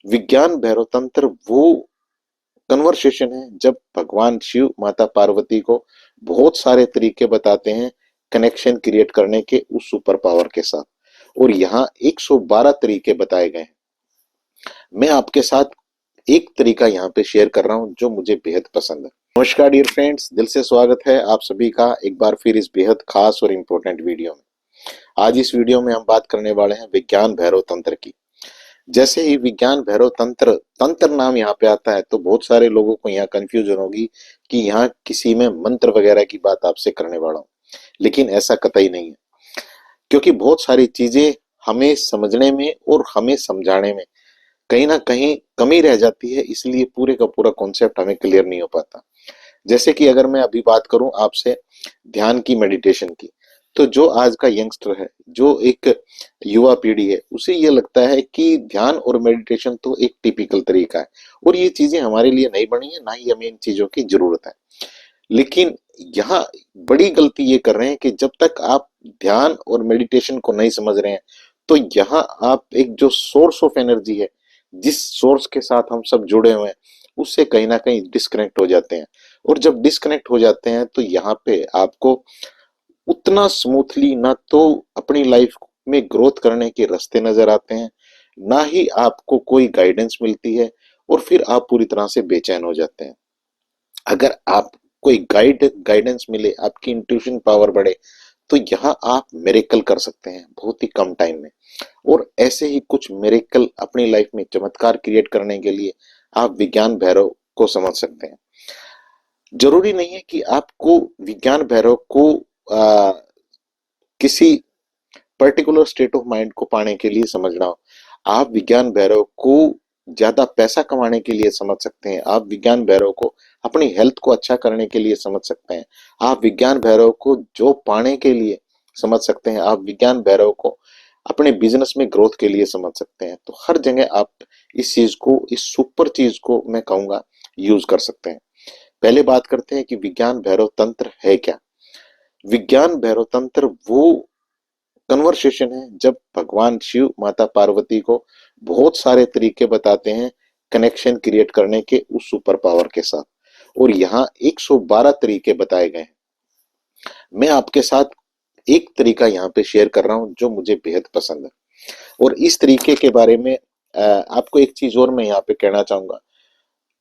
विज्ञान भैरव तंत्र वो कन्वर्सेशन है जब भगवान शिव माता पार्वती को बहुत सारे तरीके बताते हैं कनेक्शन क्रिएट करने के उस सुपर पावर के साथ। और यहाँ 112 तरीके बताए गए हैं। मैं आपके साथ एक तरीका यहाँ पे शेयर कर रहा हूँ जो मुझे बेहद पसंद है। नमस्कार डियर फ्रेंड्स, दिल से स्वागत है आप सभी का एक बार फिर इस बेहद खास और इम्पोर्टेंट वीडियो में। आज इस वीडियो में हम बात करने वाले हैं विज्ञान भैरव तंत्र की। जैसे ही विज्ञान भैरव तंत्र तंत्र नाम यहाँ पे आता है तो बहुत सारे लोगों को यहाँ कंफ्यूजन होगी कि यहाँ किसी में मंत्र वगैरह की बात आपसे करने वाला हूँ, लेकिन ऐसा कतई नहीं है। क्योंकि बहुत सारी चीजें हमें समझने में और हमें समझाने में कहीं ना कहीं कमी रह जाती है, इसलिए पूरे का पूरा कॉन्सेप्ट हमें क्लियर नहीं हो पाता। जैसे कि अगर मैं अभी बात करूं आपसे ध्यान की, मेडिटेशन की, तो जो आज का यंगस्टर है, जो एक युवा पीढ़ी है, उसे ये लगता है कि ध्यान और मेडिटेशन तो एक टिपिकल तरीका है और ये चीजें हमारे लिए नहीं बनी है, ना ही हमें इन चीजों की जरूरत है। लेकिन यहाँ बड़ी गलती ये कर रहे हैं कि जब तक आप ध्यान और मेडिटेशन को नहीं समझ रहे हैं तो यहाँ आप एक जो सोर्स ऑफ एनर्जी है, जिस सोर्स के साथ हम सब जुड़े हुए हैं, उससे कहीं ना कहीं डिस्कनेक्ट हो जाते हैं। और जब डिस्कनेक्ट हो जाते हैं तो यहाँ पे आपको उतना स्मूथली ना तो अपनी लाइफ में ग्रोथ करने के रास्ते नजर आते हैं, ना ही आपको कोई गाइडेंस मिलती है, और फिर आप पूरी तरह से बेचैन हो जाते हैं। अगर आप कोई गाइडेंस मिले, आपकी इंट्यूशन पावर बढ़े, तो यहाँ आप मिरेकल कर सकते हैं बहुत ही कम टाइम में। और ऐसे ही कुछ मिरेकल अपनी लाइफ में चमत्कार क्रिएट करने के लिए आप विज्ञान भैरव को समझ सकते हैं। जरूरी नहीं है कि आपको विज्ञान भैरव को आ, किसी पर्टिकुलर स्टेट ऑफ माइंड को पाने के लिए समझना हो। आप विज्ञान भैरव को ज्यादा पैसा कमाने के लिए समझ सकते हैं, आप विज्ञान भैरव को अपनी हेल्थ को अच्छा करने के लिए समझ सकते हैं, आप विज्ञान भैरव को जॉब पाने के लिए समझ सकते हैं, आप विज्ञान भैरव को अपने बिजनेस में ग्रोथ के लिए समझ सकते हैं। तो हर जगह आप इस चीज को, इस सुपर चीज को मैं कहूंगा, यूज कर सकते हैं। पहले बात करते हैं कि विज्ञान भैरव तंत्र है क्या। विज्ञान भैरव तंत्र वो कन्वर्सेशन है जब भगवान शिव माता पार्वती को बहुत सारे तरीके बताते हैं कनेक्शन क्रिएट करने के उस सुपर पावर के साथ। और यहाँ 112 तरीके बताए गए हैं। मैं आपके साथ एक तरीका यहाँ पे शेयर कर रहा हूँ जो मुझे बेहद पसंद है। और इस तरीके के बारे में आपको एक चीज और मैं यहाँ पे कहना चाहूंगा।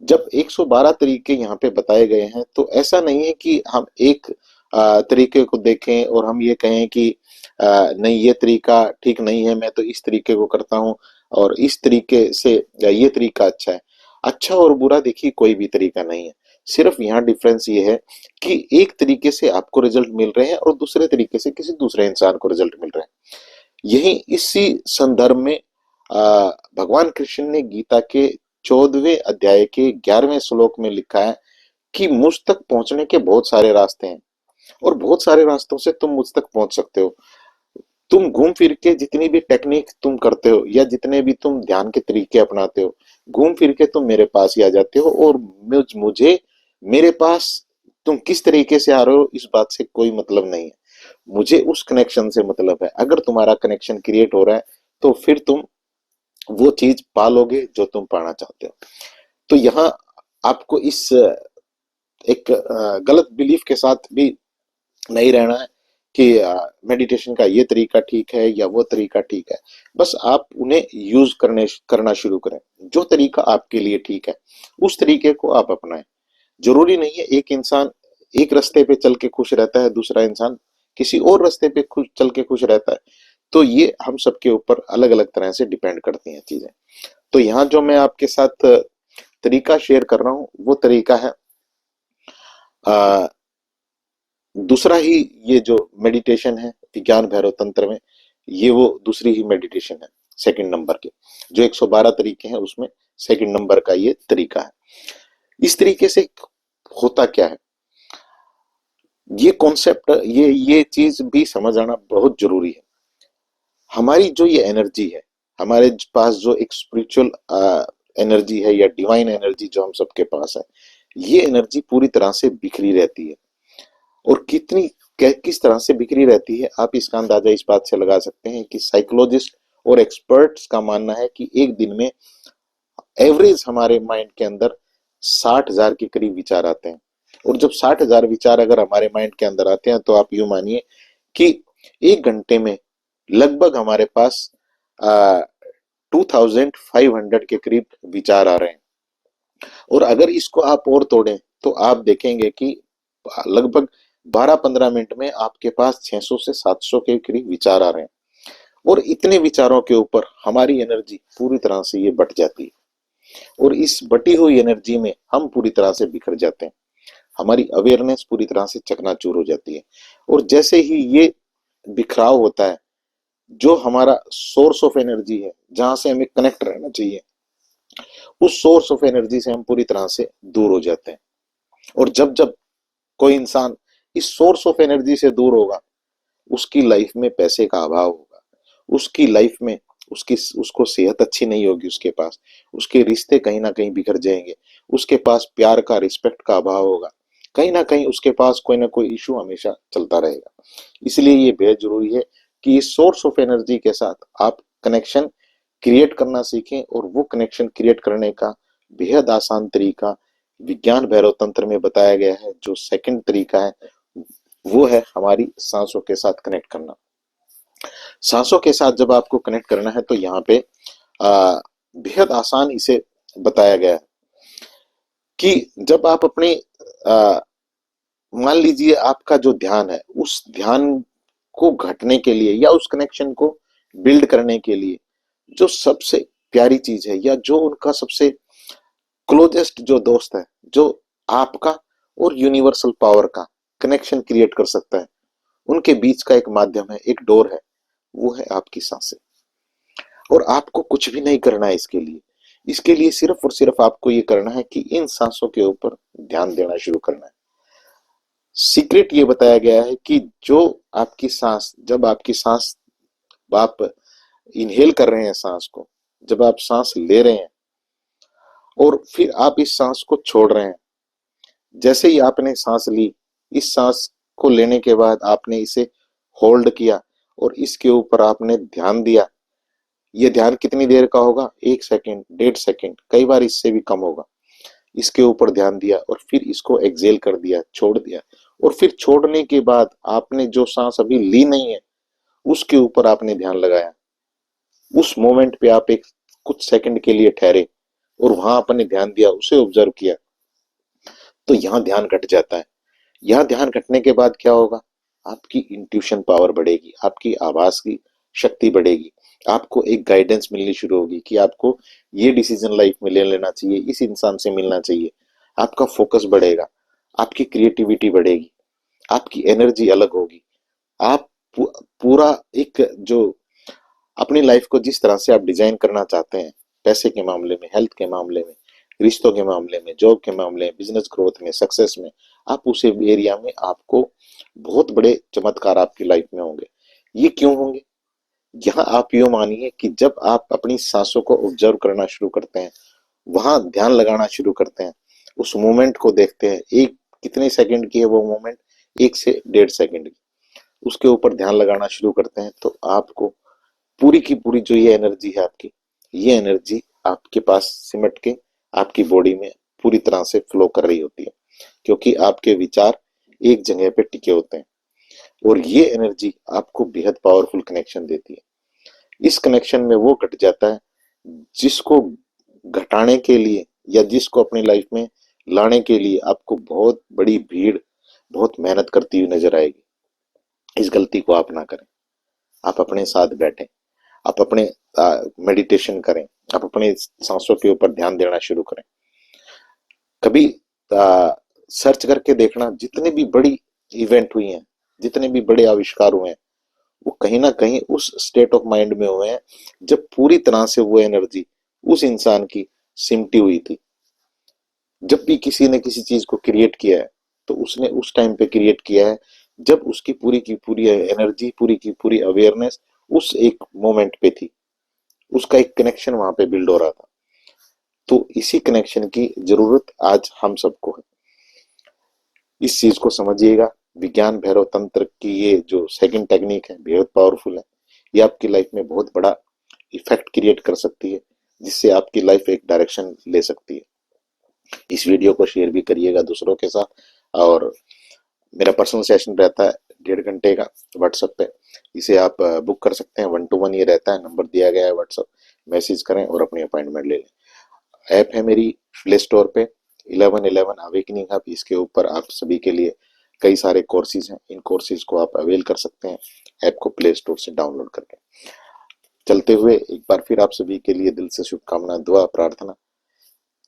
जब 112 तरीके यहाँ पे बताए गए हैं तो ऐसा नहीं है कि हम एक तरीके को देखें और हम ये कहें कि नहीं, ये तरीका ठीक नहीं है, मैं तो इस तरीके को करता हूँ और इस तरीके से ये तरीका अच्छा है। अच्छा और बुरा देखिए कोई भी तरीका नहीं है। सिर्फ यहाँ डिफरेंस ये है कि एक तरीके से आपको रिजल्ट मिल रहे हैं और दूसरे तरीके से किसी दूसरे इंसान को रिजल्ट मिल रहे हैं। यही इसी संदर्भ में भगवान कृष्ण ने गीता के 14वें अध्याय के 11वें श्लोक में लिखा है कि मुझ तक पहुंचने के बहुत सारे रास्ते हैं और बहुत सारे रास्तों से तुम मुझ तक पहुंच सकते हो। तुम घूम फिर के जितनी भी टेक्निक तुम करते हो या जितने भी तुम ध्यान के तरीके अपनाते हो, घूम फिर के तुम मेरे पास ही आ जाते हो। और मुझे मेरे पास तुम किस तरीके से आ रहे हो इस बात से कोई मतलब नहीं है, मुझे उस कनेक्शन से मतलब है। अगर तुम्हारा कनेक्शन क्रिएट हो रहा है तो फिर तुम वो चीज पालोगे जो तुम पाना चाहते हो। तो यहाँ आपको इस एक गलत बिलीफ के साथ भी नहीं रहना है कि मेडिटेशन का ये तरीका ठीक है या वो तरीका ठीक है। बस आप उन्हें यूज करना शुरू करें। जो तरीका आपके लिए ठीक है उस तरीके को आप अपनाएं। जरूरी नहीं है एक इंसान एक रास्ते पे चल के खुश रहता है, दूसरा इंसान किसी और रास्ते पे खुश चल के खुश रहता है। तो ये हम सबके ऊपर अलग अलग तरह से डिपेंड करती हैं चीजें। तो यहाँ जो मैं आपके साथ तरीका शेयर कर रहा हूँ वो तरीका है दूसरा ही। ये जो मेडिटेशन है विज्ञान भैरव तंत्र में, ये वो दूसरी ही मेडिटेशन है, सेकंड नंबर के। जो 112 तरीके हैं उसमें सेकंड नंबर का ये तरीका है। इस तरीके से होता क्या है, ये कॉन्सेप्ट, ये चीज भी समझ आना बहुत जरूरी है। हमारी जो ये एनर्जी है, हमारे पास जो एक स्पिरिचुअल एनर्जी है या डिवाइन एनर्जी जो हम सबके पास है, ये एनर्जी पूरी तरह से बिखरी रहती है। और किस तरह से बिखरी रहती है आप इसका अंदाजा इस बात से लगा सकते हैं कि साइकोलॉजिस्ट और एक्सपर्ट्स का मानना है कि एक दिन में एवरेज हमारे माइंड के अंदर 60,000 के करीब विचार आते हैं। और जब 60,000 विचार अगर हमारे माइंड के अंदर आते हैं तो आप यूं मानिए कि 1 घंटे में लगभग हमारे पास 2500 के करीब विचार आ रहे हैं। और अगर इसको आप और तोड़ें तो आप देखेंगे कि लगभग 12-15 मिनट में आपके पास 600 से 700 के करीब विचार आ रहे हैं। और इतने विचारों के ऊपर हमारी एनर्जी पूरी तरह से ये बट जाती है। और इस बटी हुई एनर्जी में हम पूरी तरह से बिखर जाते हैं। हमारी अवेयरनेस पूरी तरह से चकनाचूर हो जाती है। और जैसे ही ये बिखराव होता है, जो हमारा सोर्स ऑफ एनर्जी है, जहां से हमें कनेक्ट रहना चाहिए, उस सोर्स ऑफ एनर्जी से हम पूरी तरह से दूर हो जाते हैं। और जब जब कोई इंसान इस सोर्स ऑफ एनर्जी से दूर होगा, उसकी लाइफ में पैसे का अभाव होगा, उसकी लाइफ में उसको सेहत अच्छी नहीं होगी, उसके पास उसके रिश्ते कहीं ना कहीं बिखर जाएंगे, उसके पास प्यार का, रिस्पेक्ट का अभाव होगा, कहीं ना कहीं उसके पास कोई ना कोई इशू हमेशा चलता रहेगा। इसलिए ये बेहद जरूरी है कि इस सोर्स ऑफ एनर्जी के साथ आप कनेक्शन क्रिएट करना सीखें। और वो कनेक्शन क्रिएट करने का बेहद आसान तरीका विज्ञान भैरव तंत्र में बताया गया है। जो सेकंड तरीका है वो है हमारी सांसों के साथ कनेक्ट करना। सांसों के साथ जब आपको कनेक्ट करना है तो यहाँ पे बेहद आसान इसे बताया गया है कि जब आप अपने मान लीजिए आपका जो ध्यान है, उस ध्यान को घटने के लिए या उस कनेक्शन को बिल्ड करने के लिए जो सबसे प्यारी चीज है या जो उनका सबसे क्लोजेस्ट जो दोस्त है, जो आपका और यूनिवर्सल पावर का कनेक्शन क्रिएट कर सकता है, उनके बीच का एक माध्यम है, एक डोर है, वो है आपकी सांसें। और आपको कुछ भी नहीं करना है इसके लिए। इसके लिए सिर्फ और सिर्फ आपको ये करना है कि इन सांसों के ऊपर ध्यान देना शुरू करना है। सीक्रेट ये बताया गया है कि जो आपकी सांस, जब आपकी सांस, आप इनहेल कर रहे हैं सांस को, जब आप सांस ले रहे हैं और फिर आप इस सांस को छोड़ रहे हैं, जैसे ही आपने सांस ली, इस सांस को लेने के बाद आपने इसे होल्ड किया और इसके ऊपर आपने ध्यान दिया। ये ध्यान कितनी देर का होगा? 1 सेकेंड, 1.5 सेकेंड, कई बार इससे भी कम होगा। इसके ऊपर ध्यान दिया और फिर इसको एक्सेल कर दिया, छोड़ दिया। और फिर छोड़ने के बाद आपने जो सांस अभी ली नहीं है उसके ऊपर आपने ध्यान लगाया। उस मोमेंट पे आप एक कुछ सेकंड के लिए ठहरे और वहां आपने ध्यान दिया, उसे ऑब्जर्व किया, तो यहाँ ध्यान घट जाता है। यहाँ ध्यान घटने के बाद क्या होगा? आपकी इंट्यूशन पावर बढ़ेगी, आपकी आवाज की शक्ति बढ़ेगी, आपको एक गाइडेंस मिलनी शुरू होगी कि आपको ये डिसीजन लाइफ में ले लेना चाहिए, इस इंसान से मिलना चाहिए। आपका फोकस बढ़ेगा, आपकी क्रिएटिविटी बढ़ेगी, आपकी एनर्जी अलग होगी। आप पूरा एक जो अपनी लाइफ को जिस तरह से आप डिजाइन करना चाहते हैं, पैसे के मामले में, हेल्थ के मामले में, रिश्तों के मामले में, जॉब के मामले में, बिजनेस ग्रोथ में, सक्सेस में, आप उस एरिया में आपको बहुत बड़े चमत्कार आपकी लाइफ में होंगे। ये क्यों होंगे? यहाँ आप यूं मानिए कि जब आप अपनी सांसों को ऑब्जर्व करना शुरू करते हैं, वहां ध्यान लगाना शुरू करते हैं, उस मोमेंट को देखते हैं, एक कितने सेकंड की है वो मोमेंट, 1 से 1.5 सेकंड की, उसके ऊपर ध्यान लगाना शुरू करते हैं, तो आपको पूरी की पूरी जो ये एनर्जी है आपकी, ये एनर्जी आपके पास सिमट के आपकी बॉडी में पूरी तरह से फ्लो कर रही होती है, क्योंकि आपके विचार एक जगह पे टिके होते हैं। और ये एनर्जी आपको बेहद पावरफुल कनेक्शन देती है। इस कनेक्शन में वो घट जाता है जिसको घटाने के लिए या जिसको अपनी लाइफ में लाने के लिए आपको बहुत बड़ी भीड़, बहुत मेहनत करती हुई नजर आएगी। इस गलती को आप ना करें। आप अपने साथ बैठें, आप अपने मेडिटेशन करें, आप अपने सांसों के ऊपर ध्यान देना शुरू करें। कभी सर्च करके देखना, जितने भी बड़ी इवेंट हुई हैं, जितने भी बड़े आविष्कार हुए हैं, वो कहीं ना कहीं उस स्टेट ऑफ माइंड में हुए हैं जब पूरी तरह से वो एनर्जी उस इंसान की सिमटी हुई थी। जब भी किसी ने किसी चीज को क्रिएट किया है तो उसने उस टाइम पे क्रिएट किया है जब उसकी पूरी की पूरी एनर्जी, पूरी की पूरी अवेयरनेस उस एक मोमेंट पे थी, उसका एक कनेक्शन वहां पे बिल्ड हो रहा था। तो इसी कनेक्शन की जरूरत आज हम सबको है। इस चीज को समझिएगा। विज्ञान भैरव तंत्र की ये जो सेकंड टेक्निक है बेहद पावरफुल है। ये आपकी लाइफ में बहुत बड़ा इफेक्ट क्रिएट कर सकती है। जिससे आपकी लाइफ एक डायरेक्शन ले सकती है। इस वीडियो को शेयर भी करिएगा दूसरों के साथ। और मेरा पर्सनल सेशन रहता है 1.5 घंटे का व्हाट्सएप पे, इसे आप बुक कर सकते हैं। 1-to-1 ये रहता है, नंबर दिया गया है व्हाट्सएप, मैसेज करें और अपनी अपॉइंटमेंट ले लें। ऐप है मेरी प्ले स्टोर पे 1111 अवेकनिंग हब, इसके ऊपर आप सभी के लिए कई सारे कोर्सेज हैं, इन कोर्सेज को आप अवेल कर सकते हैं ऐप को प्ले स्टोर से डाउनलोड करके। चलते हुए एक बार फिर आप सभी के लिए दिल से शुभकामना, दुआ, प्रार्थना।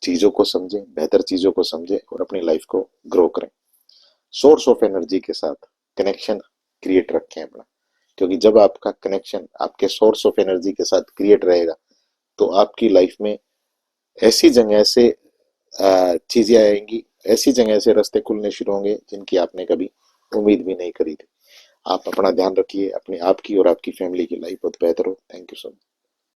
चीजों को समझें, बेहतर चीजों को समझें और अपनी लाइफ को ग्रो करें। सोर्स ऑफ एनर्जी के साथ कनेक्शन क्रिएट रखें अपना, क्योंकि जब आपका कनेक्शन आपके सोर्स ऑफ एनर्जी के साथ क्रिएट रहेगा तो आपकी लाइफ में ऐसी जगह से चीजें आएंगी, ऐसी जगह से रास्ते खुलने शुरू होंगे जिनकी आपने कभी उम्मीद भी नहीं करी थी। आप अपना ध्यान रखिए, अपने आप की और आपकी फैमिली की लाइफ बहुत बेहतर हो। Thank you so much.